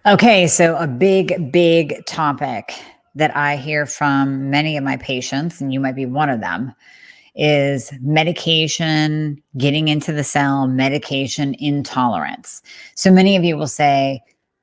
Okay, so a big topic that I hear from many of my patients, and you might be one of them, is medication getting into the cell, medication intolerance. So many of you will say,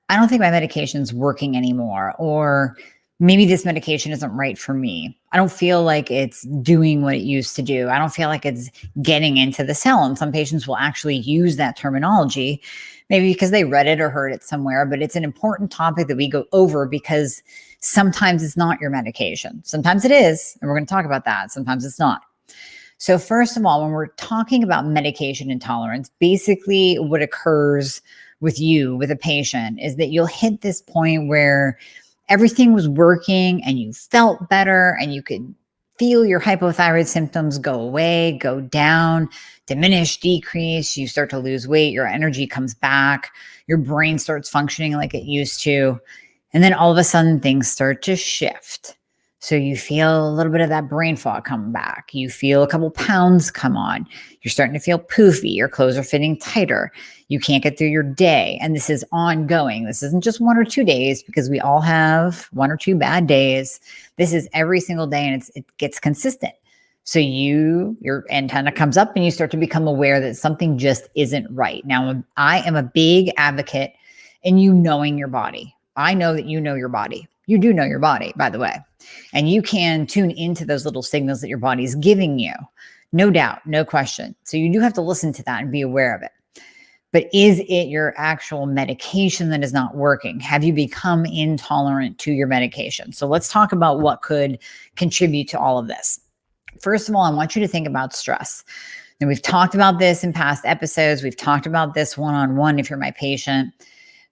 I don't think my medication's working anymore, or maybe this medication isn't right for me. I don't feel like it's doing what it used to do. I don't feel like it's getting into the cell. And some patients will actually use that terminology, maybe because they read it or heard it somewhere, but it's an important topic that we go over because sometimes it's not your medication. Sometimes it is, and we're going to talk about that. Sometimes it's not. So first of all, when we're talking about medication intolerance, basically what occurs with you, with a patient, is that you'll hit this point where everything was working and you felt better and you could feel your hypothyroid symptoms go away, go down, diminish, decrease. You start to lose weight, your energy comes back, your brain starts functioning like it used to. And then all of a sudden things start to shift. So you feel a little bit of that brain fog come back. You feel a couple pounds come on. You're starting to feel poofy. Your clothes are fitting tighter. You can't get through your day. And this is ongoing. This isn't just 1 or 2 days, because we all have 1 or 2 bad days. This is every single day, and it gets consistent. So your antenna comes up and you start to become aware that something just isn't right. Now, I am a big advocate in you knowing your body. I know that you know your body. You do know your body, by the way. And you can tune into those little signals that your body is giving you. No doubt, no question. So you do have to listen to that and be aware of it. But is it your actual medication that is not working? Have you become intolerant to your medication? So let's talk about what could contribute to all of this. First of all, I want you to think about stress. And we've talked about this in past episodes. We've talked about this one-on-one if you're my patient.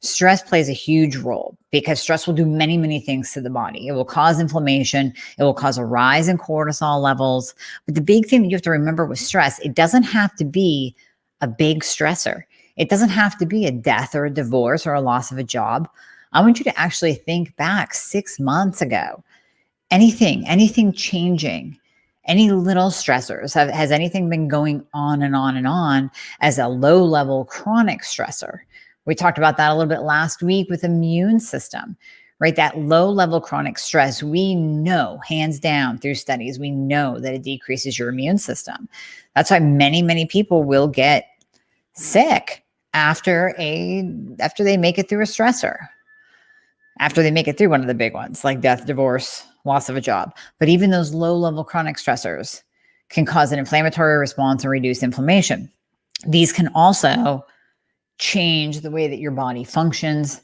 Stress plays a huge role because stress will do many things to the body. It will cause inflammation. It will cause a rise in cortisol levels. But the big thing that you have to remember with stress, it doesn't have to be a big stressor. It doesn't have to be a death or a divorce or a loss of a job. I want you to actually think back 6 months ago. Anything changing, any little stressors, has anything been going on and on and on as a low-level chronic stressor? We talked about that a little bit last week with immune system, right? That low-level chronic stress, we know, hands down through studies, we know that it decreases your immune system. That's why many people will get sick after they make it through a stressor, after they make it through one of the big ones like death, divorce, loss of a job. But even those low-level chronic stressors can cause an inflammatory response and reduce inflammation. These can also change the way that your body functions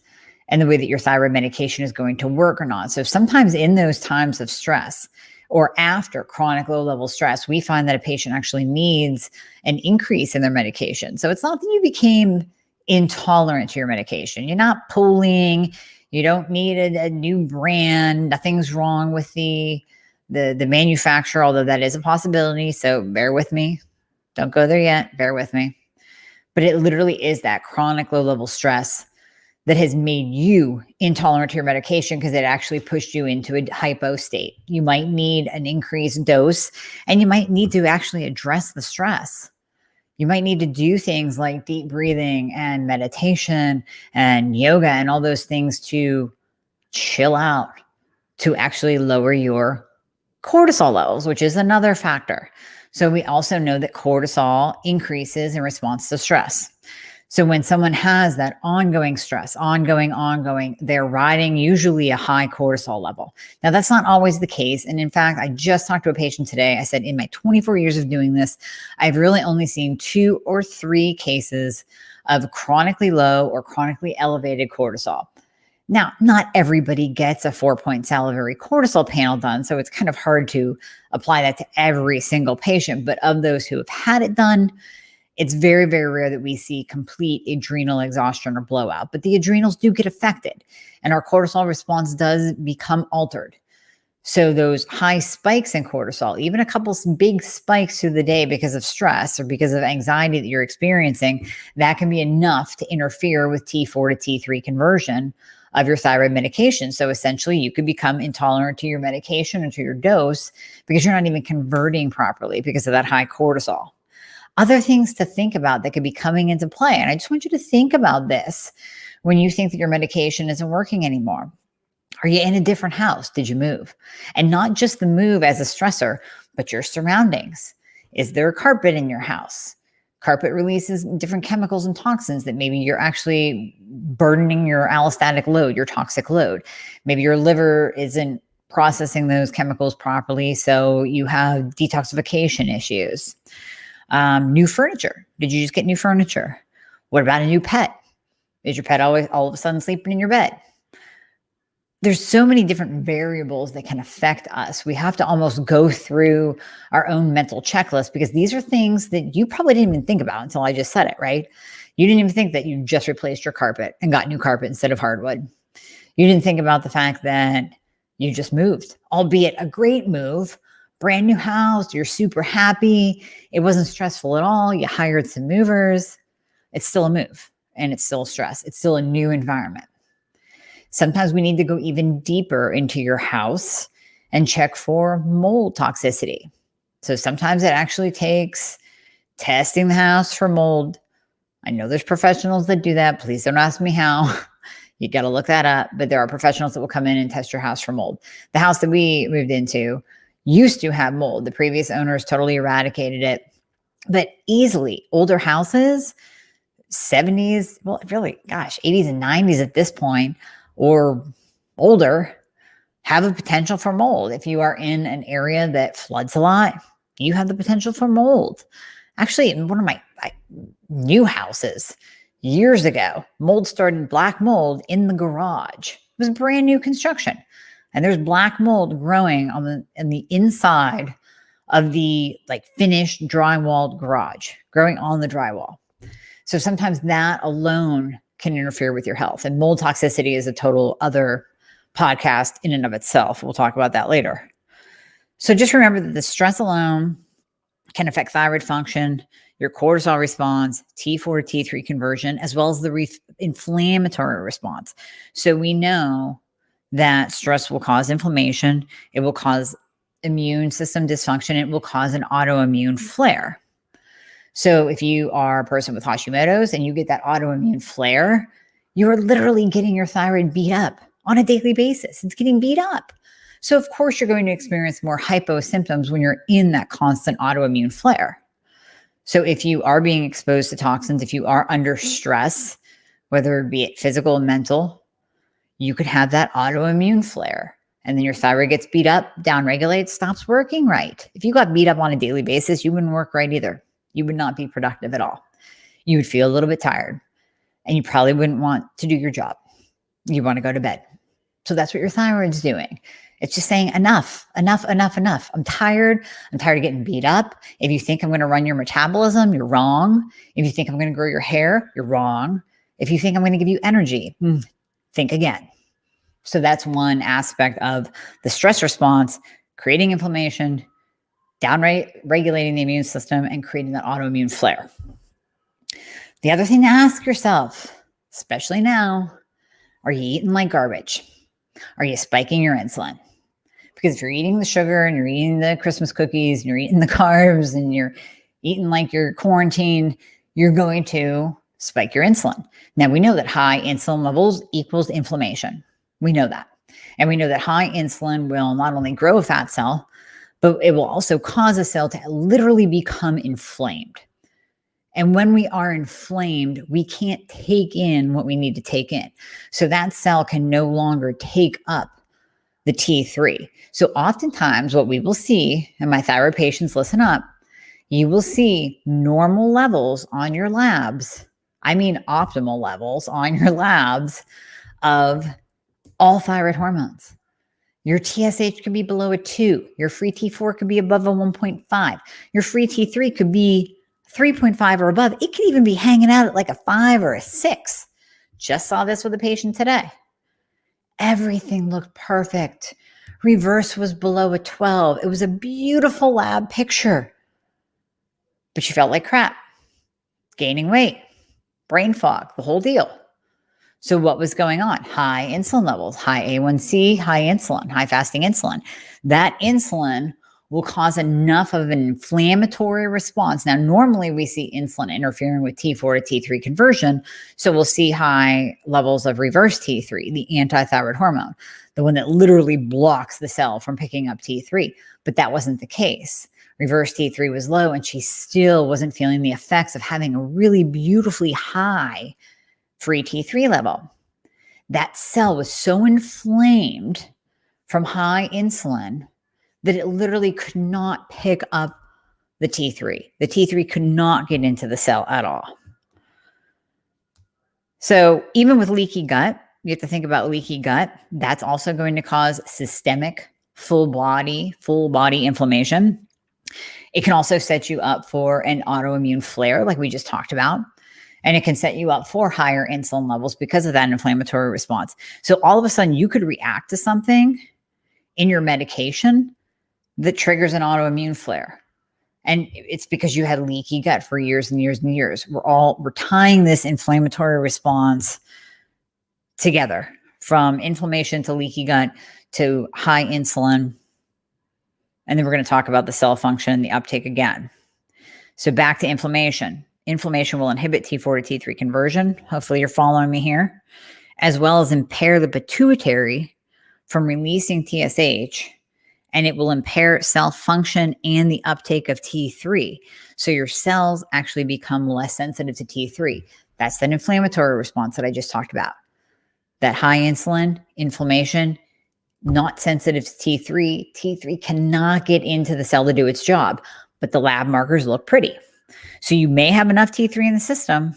and the way that your thyroid medication is going to work or not. So sometimes in those times of stress or after chronic low-level stress, we find that a patient actually needs an increase in their medication. So it's not that you became intolerant to your medication. You're not pulling. You don't need a new brand. Nothing's wrong with the manufacturer, although that is a possibility. So bear with me. Don't go there yet. Bear with me. But it literally is that chronic low-level stress that has made you intolerant to your medication because it actually pushed you into a hypo state. You might need an increased dose, and you might need to actually address the stress. You might need to do things like deep breathing and meditation and yoga and all those things to chill out, to actually lower your cortisol levels, which is another factor. So we also know that cortisol increases in response to stress. So when someone has that ongoing stress, ongoing, they're riding usually a high cortisol level. Now, that's not always the case. And in fact, I just talked to a patient today. I said, in my 24 years of doing this, I've really only seen 2 or 3 cases of chronically low or chronically elevated cortisol. Now, not everybody gets a 4-point salivary cortisol panel done, so it's kind of hard to apply that to every single patient. But of those who have had it done, it's very rare that we see complete adrenal exhaustion or blowout. But the adrenals do get affected, and our cortisol response does become altered. So those high spikes in cortisol, even a couple big spikes through the day because of stress or because of anxiety that you're experiencing, that can be enough to interfere with T4 to T3 conversion of your thyroid medication. So essentially you could become intolerant to your medication and to your dose because you're not even converting properly because of that high cortisol. Other things to think about that could be coming into play. And I just want you to think about this When you think that your medication isn't working anymore? Are you in a different house? Did you move? And not just the move as a stressor, but your surroundings. Is there a carpet in your house? Carpet releases different chemicals and toxins that maybe you're actually burdening your allostatic load, your toxic load. Maybe your liver isn't processing those chemicals properly, so you have detoxification issues. New furniture. Did you just get new furniture? What about a new pet? Is your pet always all of a sudden sleeping in your bed? There's so many different variables that can affect us. We have to almost go through our own mental checklist because these are things that you probably didn't even think about until I just said it, right? You didn't even think that you just replaced your carpet and got new carpet instead of hardwood. You didn't think about the fact that you just moved, albeit a great move, brand new house, you're super happy. It wasn't stressful at all. You hired some movers. It's still a move and it's still stress. It's still a new environment. Sometimes we need to go even deeper into your house and check for mold toxicity. So sometimes it actually takes testing the house for mold. I know there's professionals that do that. Please don't ask me how. You got to look that up. But there are professionals that will come in and test your house for mold. The house that we moved into used to have mold. The previous owners totally eradicated it. But easily, older houses, 70s, well, really, gosh, 80s and 90s at this point, or older, have a potential for mold. If you are in an area that floods a lot, you have the potential for mold. Actually, in one of my new houses years ago, mold started, black mold in the garage. It was brand new construction. And there's black mold growing in the inside of the finished drywalled garage, growing on the drywall. So sometimes that alone can interfere with your health. And mold toxicity is a total other podcast in and of itself. We'll talk about that later. So just remember that the stress alone can affect thyroid function, your cortisol response, T4 to T3 conversion, as well as the inflammatory response. So we know that stress will cause inflammation. It will cause immune system dysfunction. It will cause an autoimmune flare. So if you are a person with Hashimoto's and you get that autoimmune flare, you are literally getting your thyroid beat up on a daily basis. It's getting beat up. So of course you're going to experience more hypo symptoms when you're in that constant autoimmune flare. So if you are being exposed to toxins, if you are under stress, whether it be physical and mental, you could have that autoimmune flare. And then your thyroid gets beat up, downregulates, stops working right. If you got beat up on a daily basis, you wouldn't work right either. You would not be productive at all. You would feel a little bit tired and you probably wouldn't want to do your job. You want to go to bed. So that's what your thyroid's doing. It's just saying enough, enough, enough, enough. I'm tired. I'm tired of getting beat up. If you think I'm going to run your metabolism, you're wrong. If you think I'm going to grow your hair, you're wrong. If you think I'm going to give you energy, think again. So that's one aspect of the stress response, creating inflammation, regulating the immune system, and creating that autoimmune flare. The other thing to ask yourself, especially now, are you eating like garbage? Are you spiking your insulin? Because if you're eating the sugar and you're eating the Christmas cookies and you're eating the carbs and you're eating like you're quarantined, you're going to spike your insulin. Now, we know that high insulin levels equals inflammation. We know that. And we know that high insulin will not only grow a fat cell, but it will also cause a cell to literally become inflamed. And when we are inflamed, we can't take in what we need to take in. So that cell can no longer take up the T3. So oftentimes what we will see, and my thyroid patients listen up, you will see normal levels on your labs. I mean optimal levels on your labs of all thyroid hormones. Your TSH could be below a 2. Your free T4 could be above a 1.5. Your free T3 could be 3.5 or above. It could even be hanging out at like a 5 or a 6. Just saw this with a patient today. Everything looked perfect. Reverse was below a 12. It was a beautiful lab picture. But she felt like crap. Gaining weight, brain fog, the whole deal. So what was going on? High insulin levels, high A1C, high insulin, high fasting insulin. That insulin will cause enough of an inflammatory response. Now, normally we see insulin interfering with T4 to T3 conversion. So we'll see high levels of reverse T3, the anti-thyroid hormone, the one that literally blocks the cell from picking up T3. But that wasn't the case. Reverse T3 was low, and she still wasn't feeling the effects of having a really beautifully high free T3 level. That cell was so inflamed from high insulin that it literally could not pick up the T3. The T3 could not get into the cell at all. So even with leaky gut, you have to think about leaky gut. That's also going to cause systemic full body inflammation. It can also set you up for an autoimmune flare like we just talked about. And it can set you up for higher insulin levels because of that inflammatory response. So all of a sudden you could react to something in your medication that triggers an autoimmune flare. And it's because you had leaky gut for years and years and years. We're tying this inflammatory response together, from inflammation to leaky gut to high insulin. And then we're going to talk about the cell function and the uptake again. So back to inflammation. Inflammation will inhibit T4 to T3 conversion. Hopefully you're following me here, as well as impair the pituitary from releasing TSH, and it will impair cell function and the uptake of T3. So your cells actually become less sensitive to T3. That's that inflammatory response that I just talked about. That high insulin, inflammation, not sensitive to T3. T3 cannot get into the cell to do its job, but the lab markers look pretty. So you may have enough T3 in the system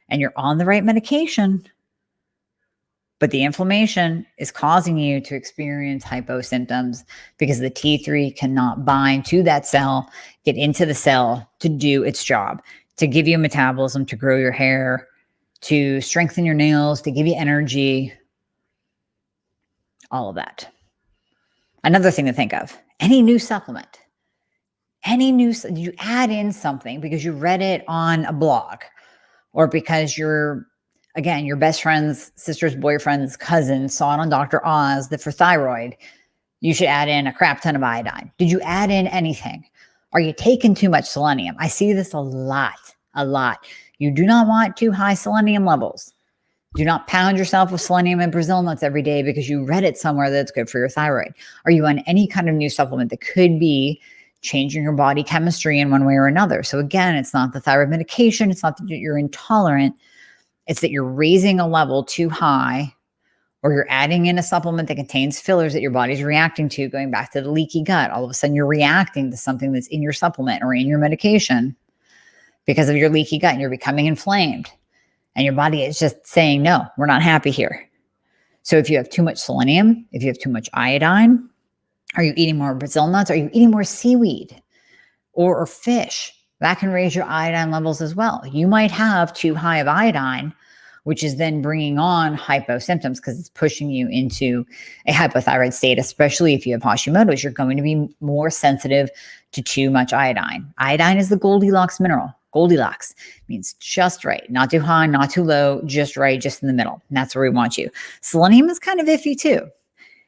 and you're on the right medication, but the inflammation is causing you to experience hypo symptoms because the T3 cannot bind to that cell, get into the cell to do its job, to give you metabolism, to grow your hair, to strengthen your nails, to give you energy, all of that. Another thing to think of, any new supplement, you add in something because you read it on a blog or because your best friend's sister's boyfriend's cousin saw it on Dr. Oz that for thyroid, you should add in a crap ton of iodine. Did you add in anything? Are you taking too much selenium? I see this a lot. You do not want too high selenium levels. Do not pound yourself with selenium and Brazil nuts every day because you read it somewhere that it's good for your thyroid. Are you on any kind of new supplement that could be changing your body chemistry in one way or another? So again, it's not the thyroid medication. It's not that you're intolerant. It's that you're raising a level too high, or you're adding in a supplement that contains fillers that your body's reacting to, going back to the leaky gut. All of a sudden you're reacting to something that's in your supplement or in your medication because of your leaky gut, and you're becoming inflamed. And your body is just saying, no, we're not happy here. So if you have too much selenium, if you have too much iodine, are you eating more Brazil nuts? Are you eating more seaweed or fish? That can raise your iodine levels as well. You might have too high of iodine, which is then bringing on hypo symptoms because it's pushing you into a hypothyroid state, especially if you have Hashimoto's. You're going to be more sensitive to too much iodine. Iodine is the Goldilocks mineral. Goldilocks means just right, not too high, not too low, just right, just in the middle. And that's where we want you. Selenium is kind of iffy too.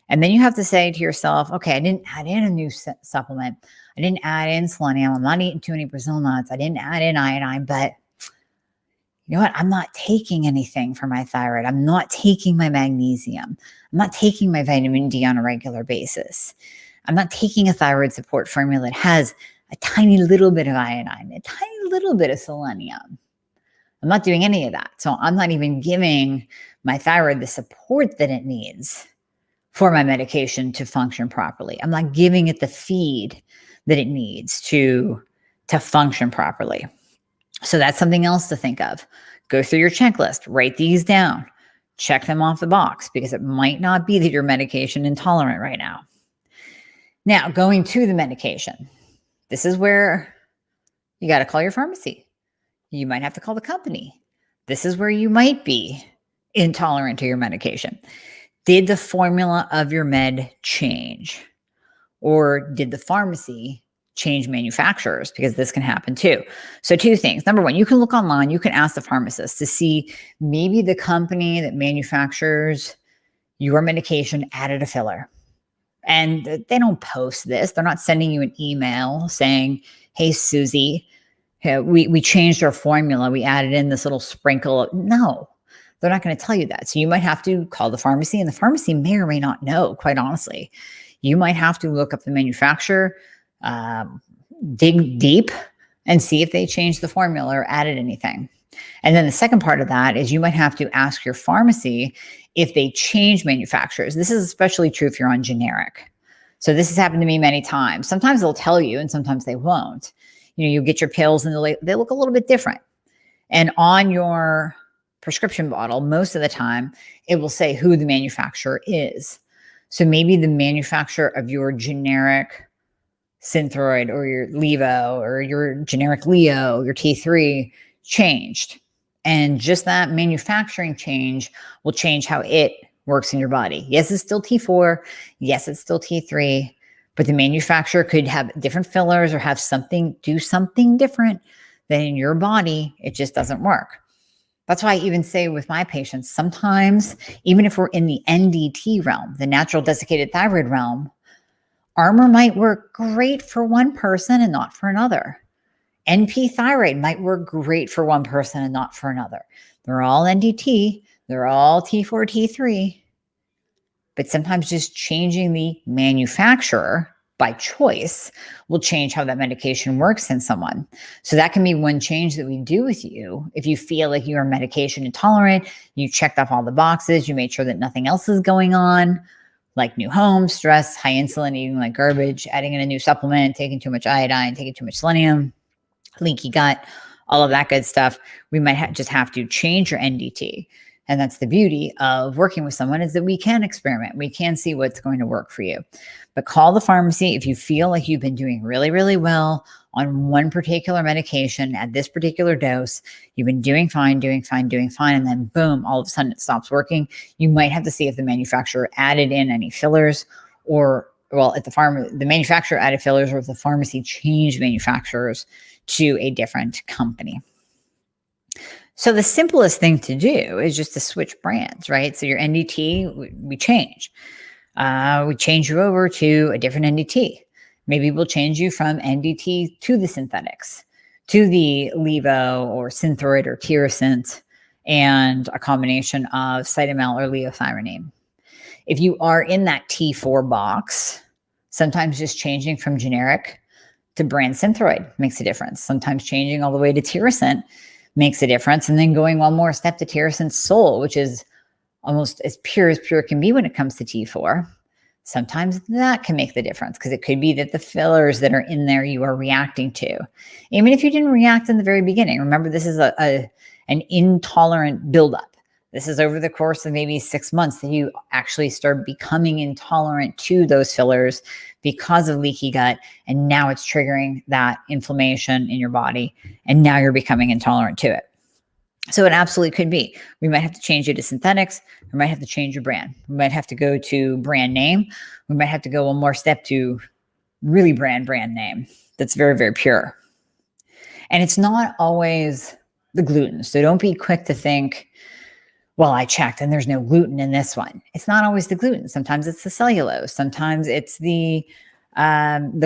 And then you have to say to yourself, okay, I didn't add in a new supplement. I didn't add in selenium. I'm not eating too many Brazil nuts. I didn't add in iodine, but you know what? I'm not taking anything for my thyroid. I'm not taking my magnesium. I'm not taking my vitamin D on a regular basis. I'm not taking a thyroid support formula that has a tiny little bit of iodine, a tiny little bit of selenium. I'm not doing any of that. So I'm not even giving my thyroid the support that it needs for my medication to function properly. I'm not giving it the feed that it needs to function properly. So that's something else to think of. Go through your checklist, write these down, check them off the box because it might not be that you're medication intolerant right now. Now, going to the medication. This is where you got to call your pharmacy. You might have to call the company. This is where you might be intolerant to your medication. Did the formula of your med change? Or did the pharmacy change manufacturers? Because this can happen too. So two things. Number one, you can look online. You can ask the pharmacist to see maybe the company that manufactures your medication added a filler. And they don't post this. They're not sending you an email saying, hey, Susie, we changed our formula. We added in this little sprinkle. No, they're not going to tell you that. So you might have to call the pharmacy, and the pharmacy may or may not know, quite honestly. You might have to look up the manufacturer, dig deep, and see if they changed the formula or added anything. And then the second part of that is you might have to ask your pharmacy if they change manufacturers. This is especially true if you're on generic. So this has happened to me many times. Sometimes they'll tell you and sometimes they won't. You get your pills and they look a little bit different. And on your prescription bottle, most of the time, it will say who the manufacturer is. So maybe the manufacturer of your generic Synthroid or your Levo or your generic Leo, your T3 changed. And just that manufacturing change will change how it works in your body. Yes, it's still T4. Yes, it's still T3, but the manufacturer could have different fillers or have do something different than in your body. It just doesn't work. That's why I even say with my patients, sometimes, even if we're in the NDT realm, the natural desiccated thyroid realm, Armour might work great for one person and not for another. NP thyroid might work great for one person and not for another. They're all NDT. They're all T4, T3. But sometimes just changing the manufacturer by choice will change how that medication works in someone. So that can be one change that we do with you. If you feel like you are medication intolerant, you checked off all the boxes, you made sure that nothing else is going on, like new home, stress, high insulin, eating like garbage, adding in a new supplement, taking too much iodine, taking too much selenium, leaky gut, all of that good stuff. We might just have to change your NDT. And that's the beauty of working with someone, is that we can experiment. We can see what's going to work for you. But call the pharmacy if you feel like you've been doing really, really well on one particular medication at this particular dose. You've been doing fine, and then boom, all of a sudden it stops working. You might have to see if the manufacturer added in any fillers, or at the manufacturer added fillers, or if the pharmacy changed manufacturers to a different company. So the simplest thing to do is just to switch brands, right? So your NDT, we change. We change you over to a different NDT. Maybe we'll change you from NDT to the synthetics, to the Levo or Synthroid or Tirosint, and a combination of Cytomel or leothyronine. If you are in that T4 box, sometimes just changing from generic to brand Synthroid makes a difference. Sometimes changing all the way to Tirosint makes a difference. And then going one more step to Tirosint Sol, which is almost as pure can be when it comes to T4. Sometimes that can make the difference, because it could be that the fillers that are in there you are reacting to. Even if you didn't react in the very beginning, remember this is an intolerant buildup. This is over the course of maybe 6 months that you actually start becoming intolerant to those fillers because of leaky gut. And now it's triggering that inflammation in your body. And now you're becoming intolerant to it. So it absolutely could be. We might have to change you to synthetics. We might have to change your brand. We might have to go to brand name. We might have to go one more step to really brand name that's very, very pure. And it's not always the gluten. So don't be quick to think, well, I checked and there's no gluten in this one. It's not always the gluten. Sometimes it's the cellulose. Sometimes it's the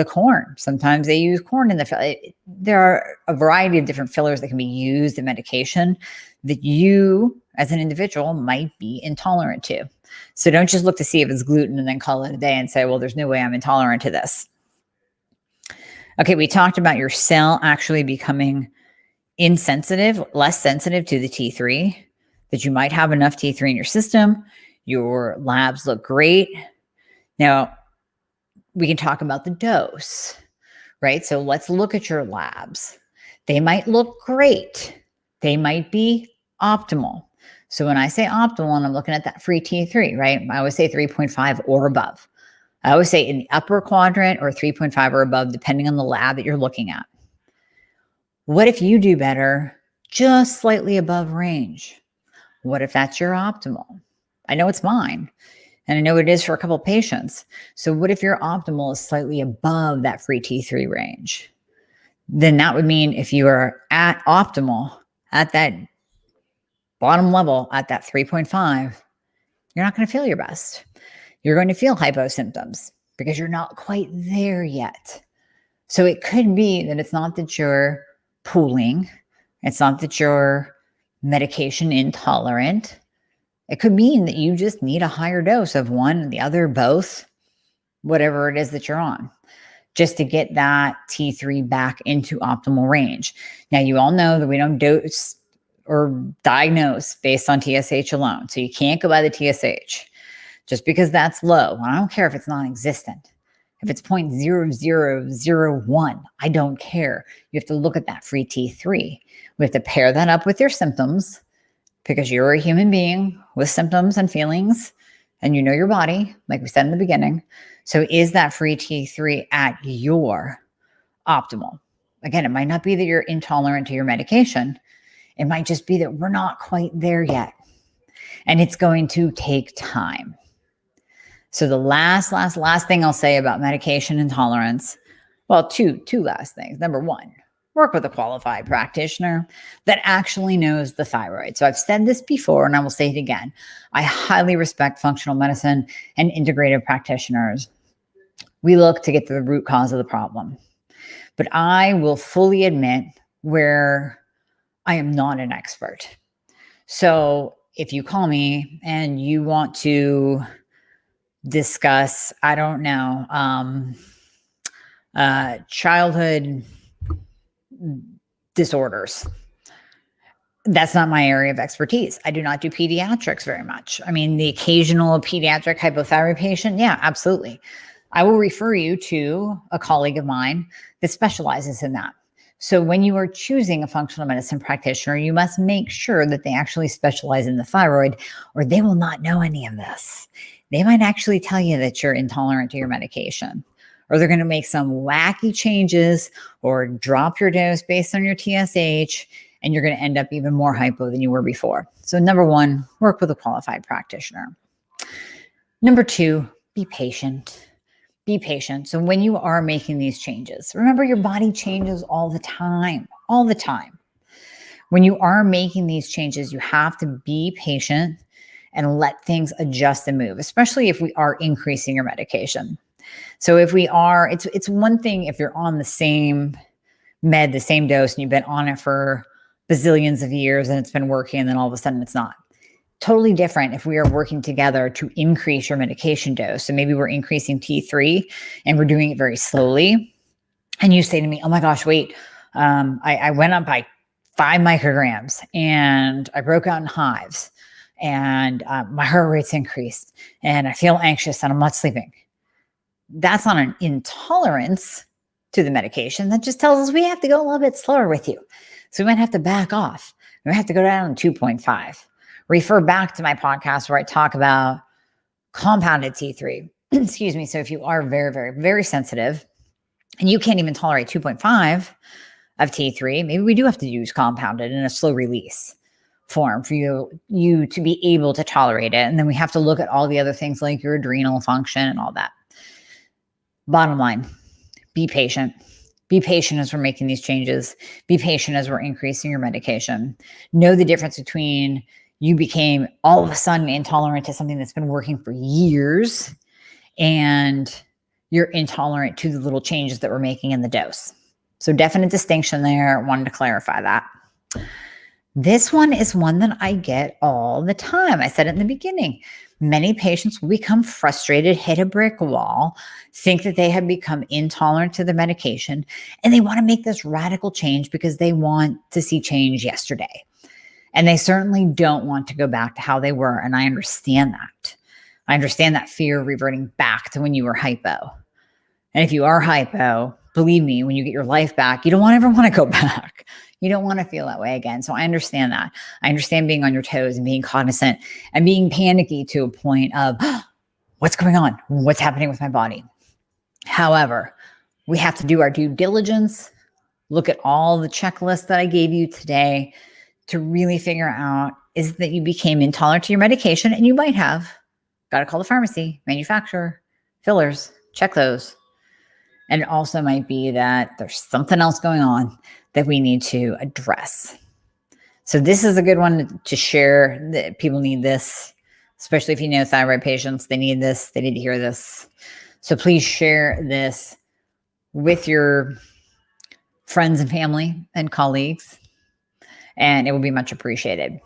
corn. Sometimes they use corn in the filler. There are a variety of different fillers that can be used in medication that you as an individual might be intolerant to. So don't just look to see if it's gluten and then call it a day and say, well, there's no way I'm intolerant to this. Okay, we talked about your cell actually becoming insensitive, less sensitive to the T3, that you might have enough T3 in your system. Your labs look great. Now, we can talk about the dose, right? So let's look at your labs. They might look great. They might be optimal. So when I say optimal, and I'm looking at that free T3, right? I always say 3.5 or above. I always say in the upper quadrant or 3.5 or above, depending on the lab that you're looking at. What if you do better just slightly above range? What if that's your optimal? I know it's mine. And I know it is for a couple of patients. So what if your optimal is slightly above that free T3 range? Then that would mean if you are at optimal, at that bottom level, at that 3.5, you're not going to feel your best. You're going to feel hypo symptoms. because you're not quite there yet. So it could be that it's not that you're pooling. It's not that you're medication intolerant. It could mean that you just need a higher dose of one, the other, both, whatever it is that you're on, just to get that T3 back into optimal range. Now, you all know that we don't dose or diagnose based on TSH alone. So you can't go by the TSH just because that's low. I don't care if it's non-existent. If it's 0.0001, I don't care. You have to look at that free T3. We have to pair that up with your symptoms because you're a human being with symptoms and feelings, and you know your body, like we said in the beginning. So is that free T3 at your optimal? Again, it might not be that you're intolerant to your medication. It might just be that we're not quite there yet. And it's going to take time. So the last thing I'll say about medication intolerance, well, two last things. Number one, work with a qualified practitioner that actually knows the thyroid. So I've said this before, and I will say it again. I highly respect functional medicine and integrative practitioners. We look to get to the root cause of the problem. But I will fully admit where I am not an expert. So if you call me and you want to discuss, I don't know, childhood disorders, that's not my area of expertise. I do not do pediatrics very much. I mean, the occasional pediatric hypothyroid patient, yeah, absolutely. I will refer you to a colleague of mine that specializes in that. So when you are choosing a functional medicine practitioner, you must make sure that they actually specialize in the thyroid, or they will not know any of this. They might actually tell you that you're intolerant to your medication, or they're going to make some wacky changes or drop your dose based on your TSH, and you're going to end up even more hypo than you were before. So number one, work with a qualified practitioner. Number two, be patient. Be patient. So when you are making these changes, remember your body changes all the time, all the time. When you are making these changes, you have to be patient and let things adjust and move, especially if we are increasing your medication. So if we are, it's one thing if you're on the same med, the same dose, and you've been on it for bazillions of years and it's been working, and then all of a sudden it's not. Totally different if we are working together to increase your medication dose. So maybe we're increasing T3 and we're doing it very slowly. And you say to me, oh my gosh, wait, I went up by 5 micrograms and I broke out in hives and my heart rate's increased and I feel anxious and I'm not sleeping. That's not an intolerance to the medication. That just tells us we have to go a little bit slower with you. So we might have to back off. We might have to go down to 2.5. Refer back to my podcast where I talk about compounded T3. Excuse me. So if you are very, very, very sensitive and you can't even tolerate 2.5 of T3, maybe we do have to use compounded in a slow release form for you to be able to tolerate it. And then we have to look at all the other things like your adrenal function and all that. Bottom line, be patient. Be patient as we're making these changes. Be patient as we're increasing your medication. Know the difference between you became all of a sudden intolerant to something that's been working for years and you're intolerant to the little changes that we're making in the dose. So definite distinction there. Wanted to clarify that. This one is one that I get all the time. I said it in the beginning. Many patients will become frustrated, hit a brick wall, think that they have become intolerant to the medication, and they want to make this radical change because they want to see change yesterday. And they certainly don't want to go back to how they were. And I understand that. I understand that fear of reverting back to when you were hypo. And if you are hypo, believe me, when you get your life back, you don't ever want to go back. You don't want to feel that way again. So I understand that. I understand being on your toes and being cognizant and being panicky to a point of what's going on? What's happening with my body? However, we have to do our due diligence, look at all the checklists that I gave you today to really figure out, is that you became intolerant to your medication, and you might have got to call the pharmacy, manufacturer, fillers, check those. And it also might be that there's something else going on that we need to address. So this is a good one to share. That people need this, especially if you know thyroid patients. They need this. They need to hear this. So please share this with your friends and family and colleagues, and it will be much appreciated.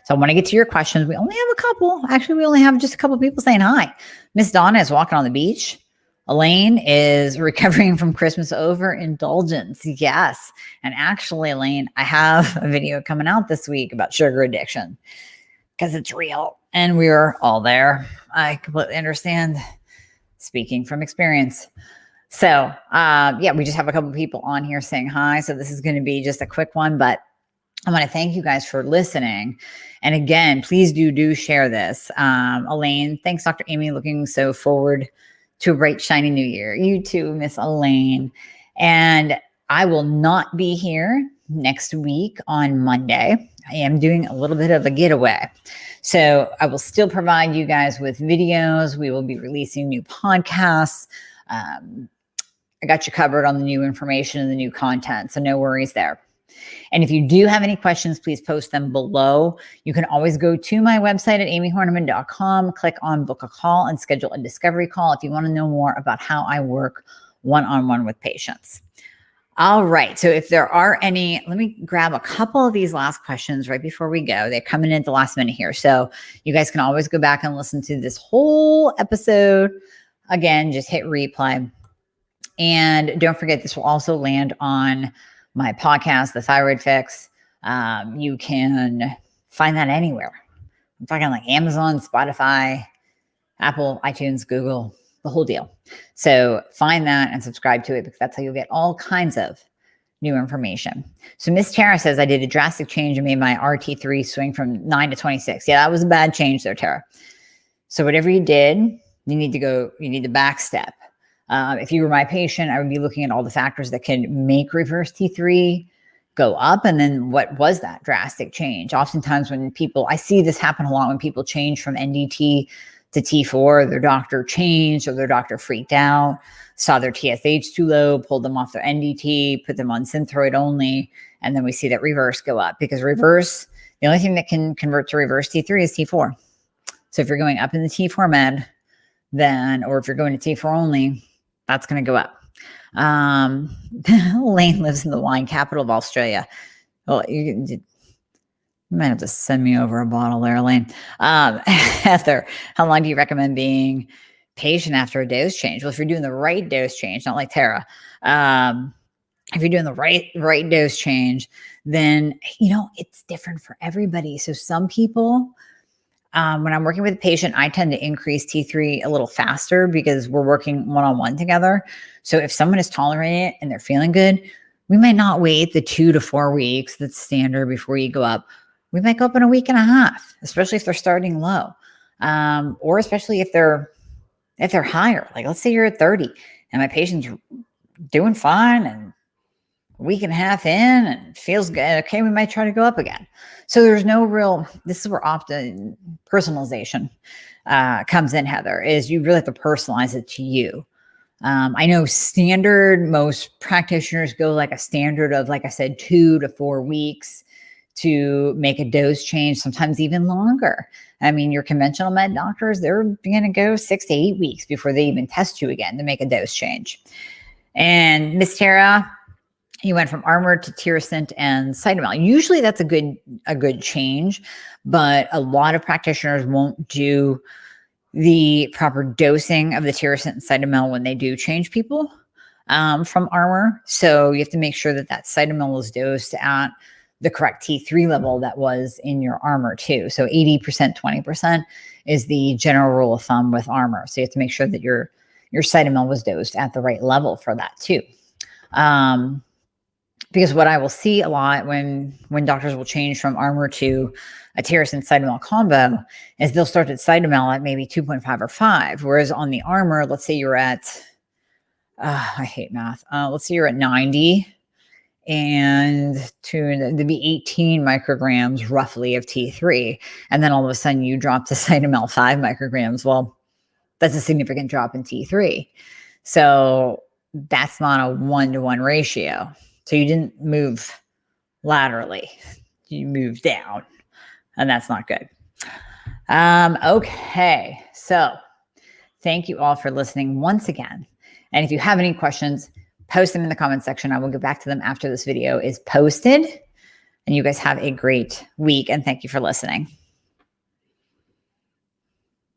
So I want to get to your questions. We only have a couple. Actually, we only have just a couple of people saying hi. Miss Donna is walking on the beach. Elaine is recovering from Christmas overindulgence. Yes. And actually, Elaine, I have a video coming out this week about sugar addiction because it's real and we're all there. I completely understand, speaking from experience. So, yeah, we just have a couple of people on here saying hi. So this is going to be just a quick one, but I want to thank you guys for listening. And again, please do share this. Elaine, thanks, Dr. Amie. Looking so forward to a bright, shiny new year. You too, Miss Elaine. And I will not be here next week on Monday. I am doing a little bit of a getaway. So I will still provide you guys with videos. We will be releasing new podcasts. I got you covered on the new information and the new content. So no worries there. And if you do have any questions, please post them below. You can always go to my website at amiehornaman.com, click on book a call and schedule a discovery call if you want to know more about how I work one-on-one with patients. All right. So if there are any, let me grab a couple of these last questions right before we go. They're coming in at the last minute here. So you guys can always go back and listen to this whole episode. Again, just hit replay. And don't forget, this will also land on my podcast, The Thyroid Fix. You can find that anywhere. I'm talking like Amazon, Spotify, Apple, iTunes, Google, the whole deal. So find that and subscribe to it because that's how you'll get all kinds of new information. So Miss Tara says, I did a drastic change and made my RT3 swing from 9 to 26. Yeah, that was a bad change there, Tara. So whatever you did, you need the back step. If you were my patient, I would be looking at all the factors that can make reverse T3 go up. And then what was that drastic change? Oftentimes when I see this happen a lot when people change from NDT to T4, their doctor changed or their doctor freaked out, saw their TSH too low, pulled them off their NDT, put them on Synthroid only. And then we see that reverse go up because the only thing that can convert to reverse T3 is T4. So if you're going up in the T4 med, or if you're going to T4 only, that's going to go up. Lane lives in the wine capital of Australia. Well, you might have to send me over a bottle there, Lane. Heather, how long do you recommend being patient after a dose change? Well, if you're doing the right dose change, not like Tara, if you're doing the right dose change, then, it's different for everybody. So some people, when I'm working with a patient, I tend to increase T3 a little faster because we're working one-on-one together. So if someone is tolerating it and they're feeling good, we might not wait the 2 to 4 weeks that's standard before you go up. We might go up in a week and a half, especially if they're starting low, or especially if they're higher. Like let's say you're at 30 and my patient's doing fine and a week and a half in and feels good. Okay, we might try to go up again. So there's this is where often personalization comes in, Heather, is you really have to personalize it to you. I know most practitioners go like a standard of, like I said, 2 to 4 weeks to make a dose change, sometimes even longer. I mean, your conventional med doctors, they're going to go 6 to 8 weeks before they even test you again to make a dose change. And Miss Tara, you went from Armour to Tirosint and Cytomel. Usually that's a good change, but a lot of practitioners won't do the proper dosing of the Tirosint and Cytomel when they do change people from Armour. So you have to make sure that Cytomel is dosed at the correct T3 level that was in your Armour too. So 80%, 20% is the general rule of thumb with Armour. So you have to make sure that your Cytomel was dosed at the right level for that too. Because what I will see a lot when doctors will change from Armour to a Tirosint Cytomel combo is they'll start at Cytomel at maybe 2.5 or 5. Whereas on the Armour, let's say you're at, I hate math. Let's say you're at 90 and there'd be 18 micrograms roughly of T3. And then all of a sudden you drop to Cytomel 5 micrograms. Well, that's a significant drop in T3. So that's not a 1-to-1 ratio. So you didn't move laterally, you moved down, and that's not good. Okay, so Thank you all for listening once again. And if you have any questions, post them in the comment section. I will get back to them after this video is posted. And you guys have a great week. And thank you for listening.